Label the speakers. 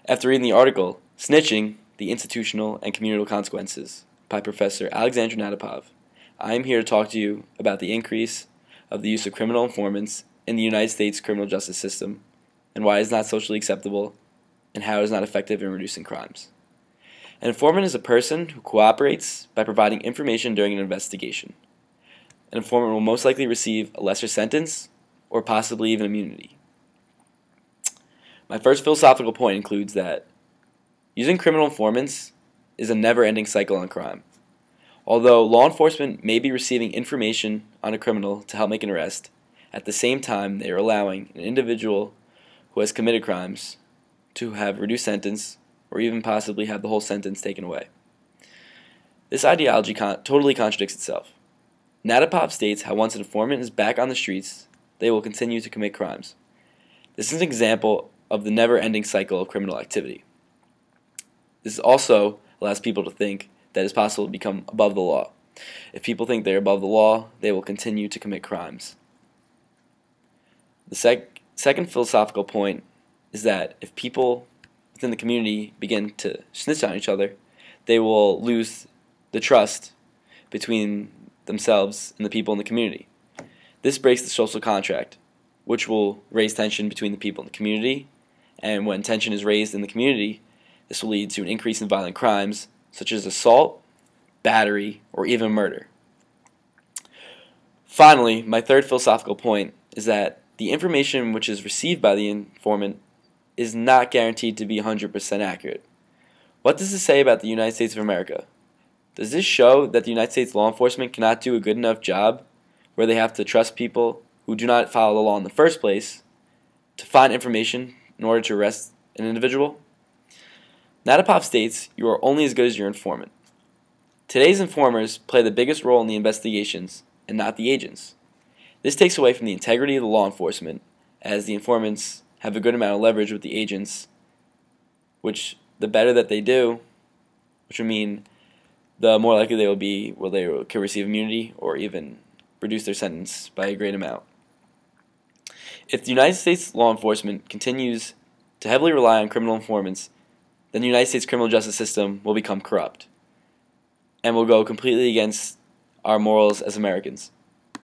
Speaker 1: After reading the article, Snitching, the Institutional and Communal Consequences, by Professor Alexandra Nadapov, I am here to talk to you about the increase of the use of criminal informants in the United States criminal justice system, and why it is not socially acceptable, and how it is not effective in reducing crimes. An informant is a person who cooperates by providing information during an investigation. An informant will most likely receive a lesser sentence, or possibly even immunity. My first philosophical point includes that using criminal informants is a never-ending cycle on crime. Although law enforcement may be receiving information on a criminal to help make an arrest, at the same time they are allowing an individual who has committed crimes to have a reduced sentence or even possibly have the whole sentence taken away. This ideology totally contradicts itself. Nadapov states how once an informant is back on the streets, they will continue to commit crimes. This is an example of the never-ending cycle of criminal activity. This also allows people to think that it's possible to become above the law. If people think they're above the law, they will continue to commit crimes. The second philosophical point is that if people within the community begin to snitch on each other, they will lose the trust between themselves and the people in the community. This breaks the social contract, which will raise tension between the people in the community, and when tension is raised in the community, this will lead to an increase in violent crimes such as assault, battery, or even murder. Finally, my third philosophical point is that the information which is received by the informant is not guaranteed to be 100% accurate. What does this say about the United States of America? Does this show that the United States law enforcement cannot do a good enough job where they have to trust people who do not follow the law in the first place to find information in order to arrest an individual? Nadapov states you are only as good as your informant. Today's informers play the biggest role in the investigations and not the agents. This takes away from the integrity of the law enforcement, as the informants have a good amount of leverage with the agents, which the better that they do, which would mean the more likely they will be where they can receive immunity or even reduce their sentence by a great amount. If the United States law enforcement continues to heavily rely on criminal informants, then the United States criminal justice system will become corrupt and will go completely against our morals as Americans.